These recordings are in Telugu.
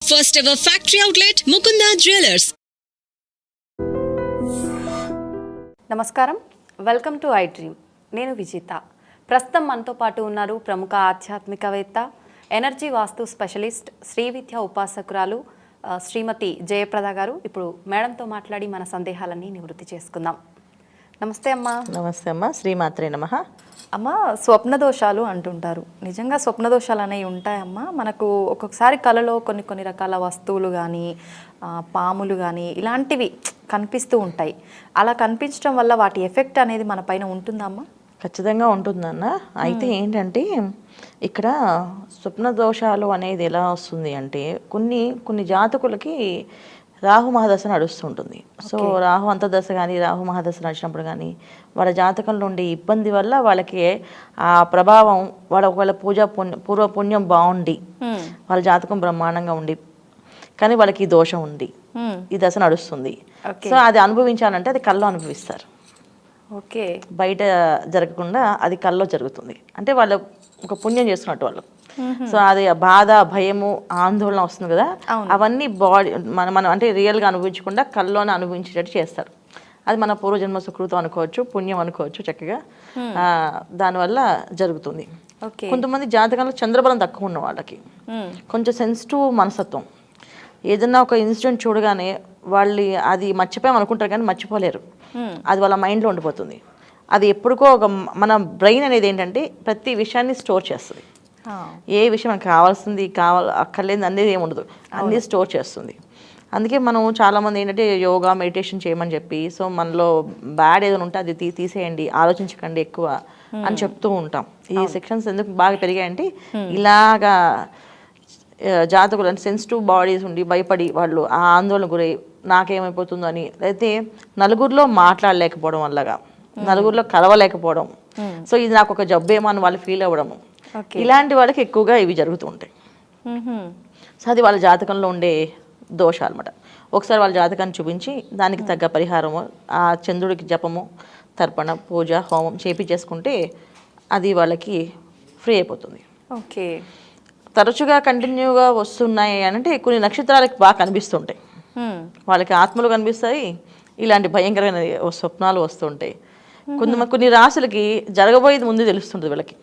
First ever factory outlet, Mukunda Jewelers. నమస్కారం, వెల్కమ్ టు ఐ డ్రీమ్. నేను విజిత. ప్రస్తుతం మనతో పాటు ఉన్నారు ప్రముఖ ఆధ్యాత్మికవేత్త, ఎనర్జీ వాస్తు స్పెషలిస్ట్, శ్రీ విద్య ఉపాసకురాలు శ్రీమతి జయప్రద గారు. ఇప్పుడు మేడంతో మాట్లాడి మన సందేహాలన్నీ నివృత్తి చేసుకుందాం. నమస్తే అమ్మా. నమస్తే అమ్మ. శ్రీమాత్రే నమః. అమ్మ, స్వప్న దోషాలు అంటుంటారు. నిజంగా స్వప్న దోషాలు అనేవి ఉంటాయమ్మా? మనకు ఒక్కొక్కసారి కళలో కొన్ని రకాల వస్తువులు కానీ పాములు కానీ ఇలాంటివి కనిపిస్తూ ఉంటాయి. అలా కనిపించడం వల్ల వాటి ఎఫెక్ట్ అనేది మన పైన ఉంటుందమ్మా? ఖచ్చితంగా ఉంటుందన్న. అయితే ఏంటంటే ఇక్కడ స్వప్న దోషాలు అనేది ఎలా వస్తుంది అంటే కొన్ని జాతకులకి రాహు మహాదశ నడుస్తుంటుంది. సో రాహు అంతర్దశ కానీ రాహు మహాదశ నడిచినప్పుడు కానీ వాళ్ళ జాతకంలో ఉండే ఇబ్బంది వల్ల వాళ్ళకి ఆ ప్రభావం వాళ్ళ పూర్వ పుణ్యం బాగుండి వాళ్ళ జాతకం బ్రహ్మాండంగా ఉండి కానీ వాళ్ళకి ఈ దోషం ఉంది, ఈ దశ నడుస్తుంది. సో అది అనుభవించాలంటే అది కల్లో అనుభవిస్తారు. ఓకే, బయట జరగకుండా అది కల్లో జరుగుతుంది. అంటే వాళ్ళు ఒక పుణ్యం చేసుకున్నట్టు వాళ్ళు. సో అది బాధ, భయము, ఆందోళన వస్తుంది కదా, అవన్నీ బాడీ మనం అంటే రియల్గా అనుభవించకుండా కల్లోనే అనుభవించేటట్టు చేస్తారు. అది మన పూర్వజన్మ సుకృతం అనుకోవచ్చు, పుణ్యం అనుకోవచ్చు. చక్కగా దానివల్ల జరుగుతుంది. కొంతమంది జాతకంలో చంద్రబలం తక్కువ ఉన్న వాళ్ళకి కొంచెం సెన్సిటివ్ మనస్తత్వం. ఏదన్నా ఒక ఇన్సిడెంట్ చూడగానే వాళ్ళు అది మర్చిపోయాం అనుకుంటారు కానీ మర్చిపోలేరు. అది వాళ్ళ మైండ్లో ఉండిపోతుంది. అది ఎప్పుడుకో మన బ్రెయిన్ అనేది ఏంటంటే ప్రతి విషయాన్ని స్టోర్ చేస్తుంది. ఏ విషయం మనకు కావాల్సింది అక్కర్లేని అనేది ఏమి ఉండదు, అన్నీ స్టోర్ చేస్తుంది. అందుకే మనం చాలామంది ఏంటంటే యోగా, మెడిటేషన్ చేయమని చెప్పి, సో మనలో బ్యాడ్ ఏదైనా ఉంటే అది తీసేయండి, ఆలోచించకండి ఎక్కువ అని చెప్తూ ఉంటాం. ఈ సెక్షన్స్ ఎందుకు బాగా పెరిగాయంటే ఇలాగా జాతకులు అంటే సెన్సిటివ్ బాడీస్ ఉండి భయపడి వాళ్ళు ఆ ఆందోళన గురై నాకేమైపోతుందో అని, అయితే నలుగురిలో మాట్లాడలేకపోవడం వల్లగా, నలుగురిలో కలవలేకపోవడం, సో ఇది నాకు ఒక జబ్బేమో అని వాళ్ళు ఫీల్ అవ్వడము, ఇలాంటి వాళ్ళకి ఎక్కువగా ఇవి జరుగుతూ ఉంటాయి. సో అది వాళ్ళ జాతకంలో ఉండే దోషాలు అన్నమాట. ఒకసారి వాళ్ళ జాతకాన్ని చూపించి దానికి తగ్గ పరిహారము, ఆ చంద్రుడికి జపము, తర్పణ, పూజ, హోమం చేపించేసుకుంటే అది వాళ్ళకి ఫ్రీ అయిపోతుంది. ఓకే, తరచుగా కంటిన్యూగా వస్తున్నాయి అని అంటే కొన్ని నక్షత్రాలకి బాగా కనిపిస్తుంటాయి. వాళ్ళకి ఆత్మలు కనిపిస్తాయి, ఇలాంటి భయంకరమైన స్వప్నాలు వస్తుంటాయి. కొన్ని రాశులకి జరగబోయేది ముందు తెలుస్తుంటుంది వీళ్ళకి.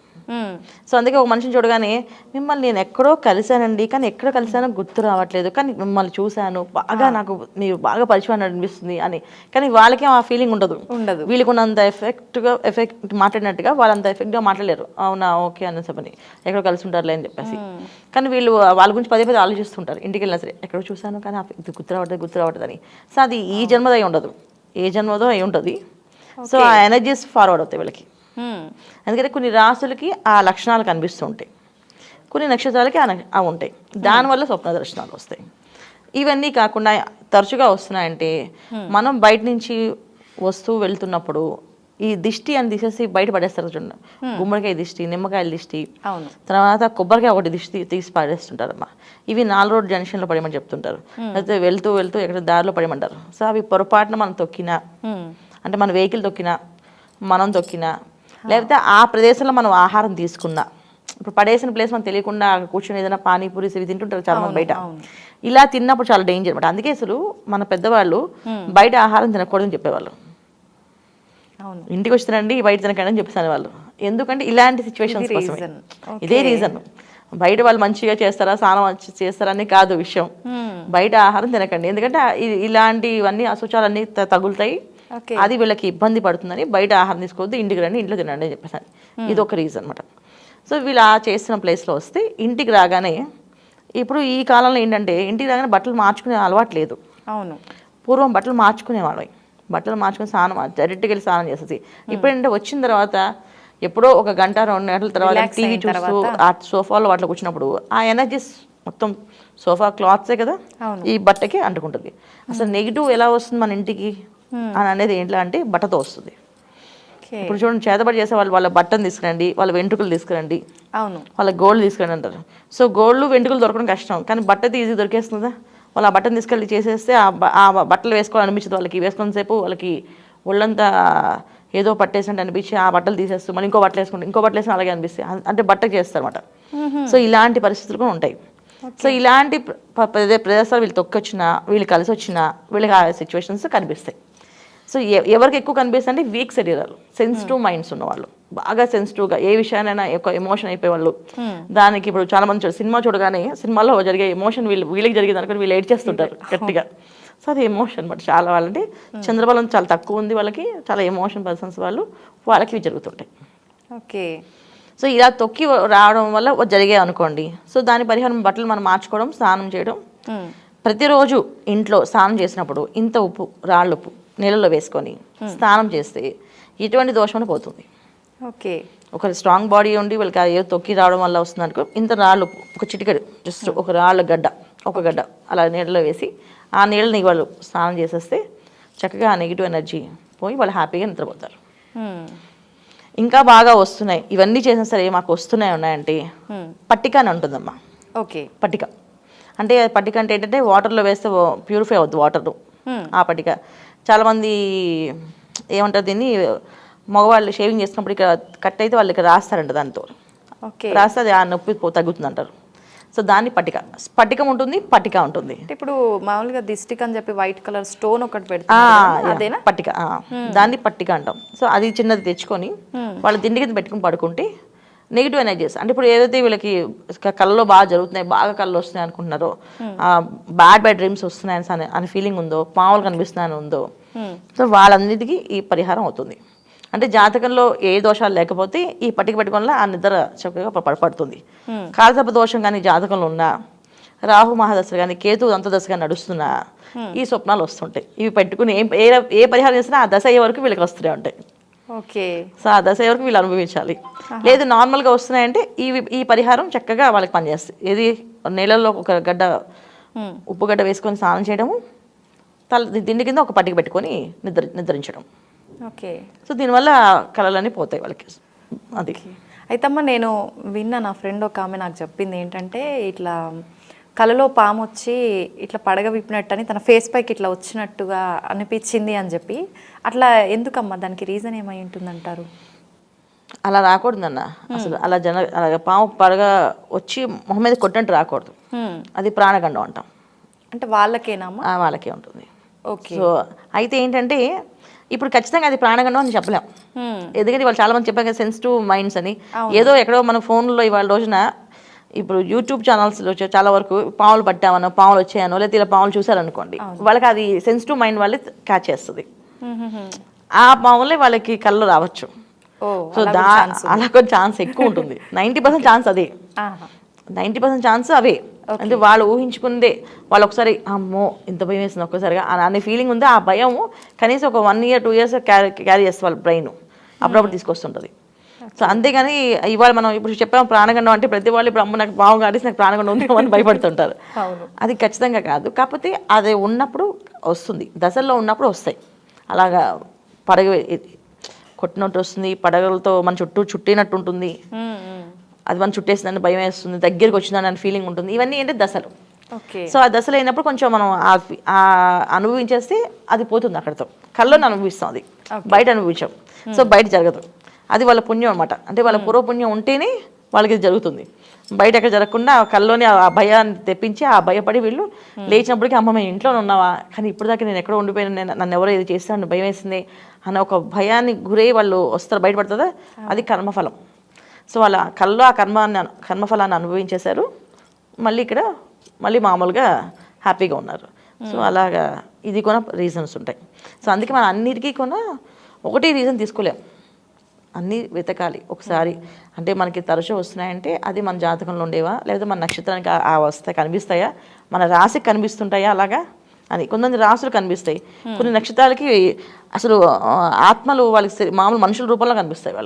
సో అందుకే ఒక మనిషిని చూడగానే మిమ్మల్ని నేను ఎక్కడో కలిశానండి, కానీ ఎక్కడ కలిశానో గుర్తు రావట్లేదు, కానీ మిమ్మల్ని చూశాను, బాగా నాకు మీరు బాగా పరిచయం అనిపిస్తుంది అని. కానీ వాళ్ళకి ఆ ఫీలింగ్ ఉండదు. వీళ్ళకి ఉన్నంత ఎఫెక్ట్ మాట్లాడినట్టుగా వాళ్ళంత ఎఫెక్ట్గా మాట్లాడలేరు. అవునా, ఓకే అన్న చెప్పని ఎక్కడో కలిసి ఉంటారులే అని చెప్పేసి. కానీ వీళ్ళు వాళ్ళ గురించి పదే ఆలోచిస్తుంటారు. ఇంటికి వెళ్ళినా సరే ఎక్కడో చూశాను కానీ ఇది గుర్తు రావట్లేదు అని. సో అది ఈ జన్మదో అయి ఉండదు, ఏ జన్మదో అయి ఉంటుంది. సో ఆ ఎనర్జీస్ ఫార్వర్డ్ అవుతాయి వీళ్ళకి. ఎందుకంటే కొన్ని రాసులకి ఆ లక్షణాలు కనిపిస్తూ ఉంటాయి, కొన్ని నక్షత్రాలకి అవి ఉంటాయి. దానివల్ల స్వప్న దర్శనాలు వస్తాయి. ఇవన్నీ కాకుండా తరచుగా వస్తున్నాయంటే మనం బయట నుంచి వస్తూ వెళ్తున్నప్పుడు ఈ దిష్టి అని తీసేసి బయట పడేస్తారు చూడండి. గుమ్మడికాయ దిష్టి, నిమ్మకాయల దిష్టి, తర్వాత కొబ్బరికాయ ఒకటి దిష్టి తీసి పడేస్తుంటారమ్మా. ఇవి 4 రోడ్ జంక్షన్లో పడేయమని చెప్తుంటారు, అయితే వెళ్తూ ఎక్కడ దారిలో పడేయమంటారు. సో అవి పొరపాటున మనం తొక్కినా, అంటే మన వెహికల్ తొక్కినా, మనం తొక్కినా, లేకపోతే ఆ ప్రదేశంలో మనం ఆహారం తీసుకున్నా, ఇప్పుడు పడేసిన ప్లేస్ మనం తెలియకుండా కూర్చొని ఏదైనా పానీపూరి ఇవి తింటుంటారు చాలా మంది బయట. ఇలా తిన్నప్పుడు చాలా డేంజర్ అనమాట. అందుకే అసలు మన పెద్దవాళ్ళు బయట ఆహారం తినకూడదని చెప్పేవాళ్ళు. ఇంటికి వచ్చి తినండి, బయట తినకండి అని చెప్పేసాను వాళ్ళు. ఎందుకంటే ఇలాంటి సిచ్యువేషన్స్ కోసమే, ఇదే రీజన్. బయట వాళ్ళు మంచిగా చేస్తారా, స్నానం చేస్తారని కాదు విషయం. బయట ఆహారం తినకండి, ఎందుకంటే ఇలాంటివన్నీ అశుచాలన్నీ తగులుతాయి, అది వీళ్ళకి ఇబ్బంది పడుతుందని బయట ఆహారం తీసుకోవద్దు, ఇంటికి రండి, ఇంట్లో తినండి అని చెప్పేసాను. ఇది ఒక రీజన్ అనమాట. సో వీళ్ళు ఆ చేస్తున్న ప్లేస్లో వస్తే ఇంటికి రాగానే, ఇప్పుడు ఈ కాలంలో ఏంటంటే ఇంటికి రాగానే బట్టలు మార్చుకునే అలవాటు లేదు. అవును, పూర్వం బట్టలు మార్చుకునేవాళ్ళం. బట్టలు మార్చుకుని స్నానం డైరెక్ట్గా వెళ్ళి స్నానం చేసేసి. ఇప్పుడేంటంటే వచ్చిన తర్వాత ఎప్పుడో 1 గంట 2 గంటల తర్వాత టీవీ చూస్తూ ఆ సోఫాలో వాటిలో కూర్చున్నప్పుడు ఆ ఎనర్జీస్ మొత్తం సోఫా క్లాత్సే కదా ఈ బట్టకి అంటుకుంటుంది. అసలు నెగిటివ్ ఎలా వస్తుంది మన ఇంటికి అని అనేది ఏంటంటే అంటే బట్టతో వస్తుంది. ఇప్పుడు చూడండి, చేతబడి చేసే వాళ్ళ బట్టను తీసుకురండి, వాళ్ళ వెంట్రుకలు తీసుకురండి, వాళ్ళ గోల్డ్ తీసుకురండి అంటారు. సో గోల్డ్ వెంట్రుకలు దొరకడం కష్టం, కానీ బట్టది ఈజీ దొరికేస్తుందా. వాళ్ళు ఆ బట్టను తీసుకెళ్ళి చేసేస్తే ఆ బట్టలు వేసుకోవాలనిపించదు వాళ్ళకి. వేసుకున్న సేపు వాళ్ళకి ఒళ్ళంతా ఏదో పట్టేసినట్టు అనిపించి ఆ బట్టలు తీసేస్తూ మళ్ళీ ఇంకో బట్టలు వేసుకుంటే ఇంకో బట్టలు వేసిన అలాగే అనిపిస్తాయి. అంటే బట్టకు చేస్తారు అనమాట. సో ఇలాంటి పరిస్థితులు కూడా ఉంటాయి. సో ఇలాంటి ప్రదేశాలు వీళ్ళు తొక్కొచ్చినా వీళ్ళు కలిసి వచ్చినా వీళ్ళకి ఆ సిచ్యువేషన్స్ కనిపిస్తాయి. సో ఎవరికి ఎక్కువ కనిపిస్తాయి అంటే వీక్ శరీరాలు, సెన్సిటివ్ మైండ్స్ ఉన్నవాళ్ళు, బాగా సెన్సిటివ్గా ఏ విషయానైనా ఎక్కువ ఎమోషన్ అయిపోయేవాళ్ళు. దానికి ఇప్పుడు చాలా మంది సినిమా చూడగానే సినిమాలో జరిగే ఎమోషన్ వీళ్ళకి జరిగేది అనుకుని వీళ్ళు ఏడ్ చేస్తుంటారు గట్టిగా. సో అది ఎమోషన్ బట్ చాలా వాళ్ళంటే చంద్రబలం చాలా తక్కువ ఉంది వాళ్ళకి, చాలా ఎమోషన్ పర్సన్స్ వాళ్ళకి ఇవి జరుగుతుంటాయి. ఓకే. సో ఇలా తొక్కి రావడం వల్ల జరిగే అనుకోండి. సో దాని పరిహారం బట్టలు మనం మార్చుకోవడం, స్నానం చేయడం. ప్రతిరోజు ఇంట్లో స్నానం చేసినప్పుడు ఇంత ఉప్పు, రాళ్ళ ఉప్పు నీళ్ళలో వేసుకొని స్నానం చేస్తే ఎటువంటి దోషం పోతుంది. ఓకే. ఒక స్ట్రాంగ్ బాడీ ఉండి వాళ్ళకి ఏదో తొక్కి రావడం వల్ల వస్తుంది అనుకో, ఇంత రాళ్ళు ఒక చిటికెడు జస్ట్ ఒక రాళ్ళ గడ్డ, ఒక గడ్డ అలా నీళ్ళలో వేసి ఆ నీళ్ళని వాళ్ళు స్నానం చేసేస్తే చక్కగా ఆ నెగిటివ్ ఎనర్జీ పోయి వాళ్ళు హ్యాపీగా నిద్రపోతారు. ఇంకా బాగా వస్తున్నాయి ఇవన్నీ చేసినా సరే మాకు ఉన్నాయంటే పట్టిక అని ఉంటుందమ్మా. ఓకే. పట్టిక అంటే పట్టిక అంటే ఏంటంటే వాటర్లో వేస్తే ప్యూరిఫై అవుద్ది వాటర్. ఆ పట్టిక చాలామంది ఏమంటారు దీన్ని, మగవాళ్ళు షేవింగ్ చేసినప్పుడు ఇక్కడ కట్ అయితే వాళ్ళు ఇక్కడ రాస్తారంట, దాంతో రాస్తే అది ఆ నొప్పి తగ్గుతుంది అంటారు. సో దాన్ని పట్టికం ఉంటుంది, పట్టిక ఉంటుంది. ఇప్పుడు మామూలుగా దిష్టిక్ అని చెప్పి వైట్ కలర్ స్టోన్ ఒకటి పెడతారు, పట్టిక, దాన్ని పట్టిక అంటాం. సో అది చిన్నది తెచ్చుకొని వాళ్ళ దిండి కింద పెట్టుకుని పడుకుంటే నెగిటివ్ ఎనర్జీస్ అంటే ఇప్పుడు ఏదైతే వీళ్ళకి కళ్ళలో బాగా జరుగుతున్నాయి, బాగా కళ్ళు వస్తున్నాయి అనుకుంటున్నారో, బ్యాడ్ డ్రీమ్స్ వస్తున్నాయని అనే ఫీలింగ్ ఉందో, పాములు కనిపిస్తున్నాయని ఉందో, సో వాళ్ళన్నిటికీ ఈ పరిహారం అవుతుంది. అంటే జాతకంలో ఏ దోషాలు లేకపోతే ఈ పట్టిక పెట్టుకోవడంలో ఆ నిద్ర చక్కగా పడుతుంది. కాలసర్ప దోషం కానీ జాతకంలో ఉన్నా, రాహు మహాదశ కానీ, కేతు అంతదశ కానీ నడుస్తున్నా ఈ స్వప్నాలు వస్తుంటాయి. ఇవి పెట్టుకుని ఏ పరిహారం చేసినా ఆ దశ అయ్యే వరకు వీళ్ళకి వస్తూనే ఉంటాయి. ఓకే. సో ఆ దశ వరకు వీళ్ళు అనుభవించాలి. లేదు నార్మల్గా వస్తున్నాయంటే ఈ పరిహారం చక్కగా వాళ్ళకి పనిచేస్తాయి. ఏది నీళ్ళల్లో ఒక గడ్డ ఉప్పు గడ్డ వేసుకొని స్నానం చేయడము, దిండి కింద ఒక పట్టిక పెట్టుకొని నిద్రించడం. ఓకే. సో దీనివల్ల కళలన్నీ పోతాయి వాళ్ళకి. అది అయితేమ్మా నేను విన్నా, నా ఫ్రెండ్ ఒక ఆమె నాకు చెప్పింది ఏంటంటే ఇట్లా కళలో పాము వచ్చి ఇట్లా పడగ విప్పినట్టు అని తన ఫేస్ పైకి ఇట్లా వచ్చినట్టుగా అనిపించింది అని చెప్పి. అట్లా ఎందుకమ్మా, దానికి రీజన్ ఏమై ఉంటుందంటారు? అలా రాకూడదన్న అసలు. అలా పాము పడగ వచ్చి మొహం మీద కొట్టినట్టు రాకూడదు. అది ప్రాణగండం అంటాం. అంటే వాళ్ళకేనామా? వాళ్ళకే ఉంటుంది. ఓకే. సో అయితే ఏంటంటే ఇప్పుడు ఖచ్చితంగా అది ప్రాణగండం అని చెప్పలేం. ఎందుకంటే వాళ్ళు చాలా మంది చెప్పారు కదా సెన్సిటివ్ మైండ్స్ అని. ఏదో ఎక్కడో మన ఫోన్లో ఇవాళ రోజున ఇప్పుడు యూట్యూబ్ ఛానల్స్లో చాలా వరకు పాములు పట్టామనో, పాములు వచ్చాయనో, లేదా ఇలా పాములు చూసారనుకోండి, వాళ్ళకి అది సెన్సిటివ్ మైండ్ వాళ్ళే క్యాచ్ చేస్తుంది. ఆ పాములే వాళ్ళకి కళ్ళు రావచ్చు. సో అలా కొంచెం ఛాన్స్ ఎక్కువ ఉంటుంది. 90% ఛాన్స్ అదే, 90% ఛాన్స్ అవే. అంటే వాళ్ళు ఊహించుకుందే, వాళ్ళు ఒకసారి అమ్మో ఇంత భయం వేసింది ఒక్కసారిగా అనే ఫీలింగ్ ఉంది. ఆ భయం కనీసం ఒక 1 year 2 years క్యారీ చేస్తే వాళ్ళ బ్రెయిన్ అప్పుడప్పుడు తీసుకొస్తుంటుంది. సో అంతేగాని ఇవాళ మనం ఇప్పుడు చెప్పాము ప్రాణగండం అంటే ప్రతి వాళ్ళు ఇప్పుడు అమ్మ నాకు పాము కాడేసి నాకు ప్రాణగండం ఉందేమో అని భయపడుతుంటారు. అది ఖచ్చితంగా కాదు. కాకపోతే అది ఉన్నప్పుడు వస్తుంది, దశల్లో ఉన్నప్పుడు వస్తాయి. అలాగా పడగ కొట్టినట్టు వస్తుంది, పడగలతో మన చుట్టినట్టు ఉంటుంది, అది మనం చుట్టేసిందని భయం వేస్తుంది, దగ్గరికి వచ్చిందని అని ఫీలింగ్ ఉంటుంది. ఇవన్నీ ఏంటి దశలు. సో ఆ దశలు అయినప్పుడు కొంచెం మనం అనుభవించేస్తే అది పోతుంది అక్కడితో. కళ్ళని అనుభవిస్తాం, అది బయట అనుభవించాం. సో బయట జరగదు, అది వాళ్ళ పుణ్యం అనమాట. అంటే వాళ్ళ పూర్వపుణ్యం ఉంటేనే వాళ్ళకి ఇది జరుగుతుంది. బయట ఎక్కడ జరగకుండా కళ్ళలోని ఆ భయాన్ని తెప్పించి ఆ భయపడి వీళ్ళు లేచినప్పటికీ అమ్మ మేము ఇంట్లో ఉన్నావా, కానీ ఇప్పుడు దాకా నేను ఎక్కడో ఉండిపోయినా, నన్ను ఎవరో ఇది చేస్తాను భయం వేసింది అన్న ఒక భయాన్ని గురై వాళ్ళు వస్తారు, బయటపడుతుందా, అది కర్మఫలం. సో వాళ్ళ కళ్ళలో ఆ కర్మఫలాన్ని అనుభవించేశారు, మళ్ళీ మామూలుగా హ్యాపీగా ఉన్నారు. సో అలాగా ఇది కూడా రీజన్స్ ఉంటాయి. సో అందుకే మనం అన్నిటికీ కూడా ఒకటే రీజన్ తీసుకోలేం, అన్నీ వెతకాలి ఒకసారి. అంటే మనకి తరచూ వస్తున్నాయంటే అది మన జాతకంలో ఉండేవా, లేకపోతే మన నక్షత్రానికి ఆ వస్తాయి కనిపిస్తాయా, మన రాశికి కనిపిస్తుంటాయా అలాగా అని. కొంతమంది రాసులు కనిపిస్తాయి, కొన్ని నక్షత్రాలకి అసలు ఆత్మలు వాళ్ళకి మామూలు మనుషుల రూపంలో కనిపిస్తాయి.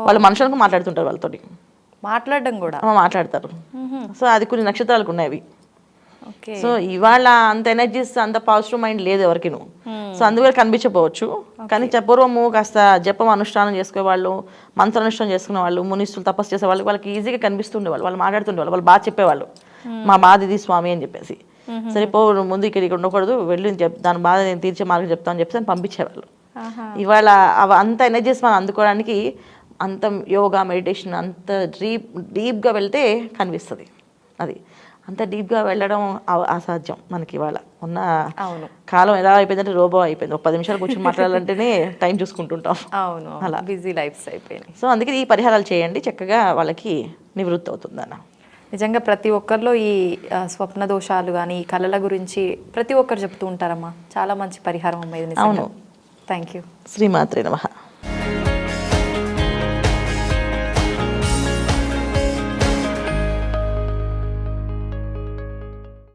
వాళ్ళు మనుషులకు మాట్లాడుతుంటారు, వాళ్ళతోటి మాట్లాడడం కూడా మాట్లాడతారు. సో అది కొన్ని నక్షత్రాలకు ఉన్నాయి. సో ఇవాళ అంత ఎనర్జీస్, అంత పాజిటివ్ మైండ్ లేదు ఎవరికిను. సో అందువల్ల కనిపించకపోవచ్చు. కానీ పూర్వము కాస్త జపం అనుష్ఠానం చేసుకునేవాళ్ళు, మంత్ర అనుష్ఠానం చేసుకునే వాళ్ళు, మునిస్తులు తపస్సు చేసే వాళ్ళకి ఈజీగా కనిపిస్తుండేవాళ్ళు, వాళ్ళు మాట్లాడుతుండేవాళ్ళు, వాళ్ళు బాగా చెప్పేవాళ్ళు మా బాధ ఇది స్వామి అని చెప్పేసి. సరే ముందు ఇక్కడ ఉండకూడదు, వెళ్ళి దాని బాధ నేను తీర్చే మార్గం చెప్తాను అని చెప్పేసి పంపించేవాళ్ళు. ఇవాళ అంత ఎనర్జీస్ మనం అందుకోవడానికి అంత యోగా మెడిటేషన్ అంత డీప్గా వెళ్తే కనిపిస్తుంది. అది అంత డీప్గా వెళ్ళడం అసాధ్యం మనకి ఇవాళ ఉన్న అవును. కాలం ఎలా అయిపోయిందంటే రోబో అయిపోయింది. ఒక 10 నిమిషాలు కూర్చొని మాట్లాడాలంటేనే టైం చూసుకుంటుంటాం. అవును, అలా బిజీ లైఫ్స్ అయిపోయినాయి. సో అందుకే ఈ పరిహారాలు చేయండి, చక్కగా వాళ్ళకి నివృత్తి అవుతుందన్న. నిజంగా ప్రతి ఒక్కరిలో ఈ స్వప్న దోషాలు కానీ ఈ కళల గురించి ప్రతి ఒక్కరు చెప్తూ ఉంటారమ్మా. చాలా మంచి పరిహారం అమ్మా ఇది. అవును. Thank you. శ్రీమాత్రే నమః.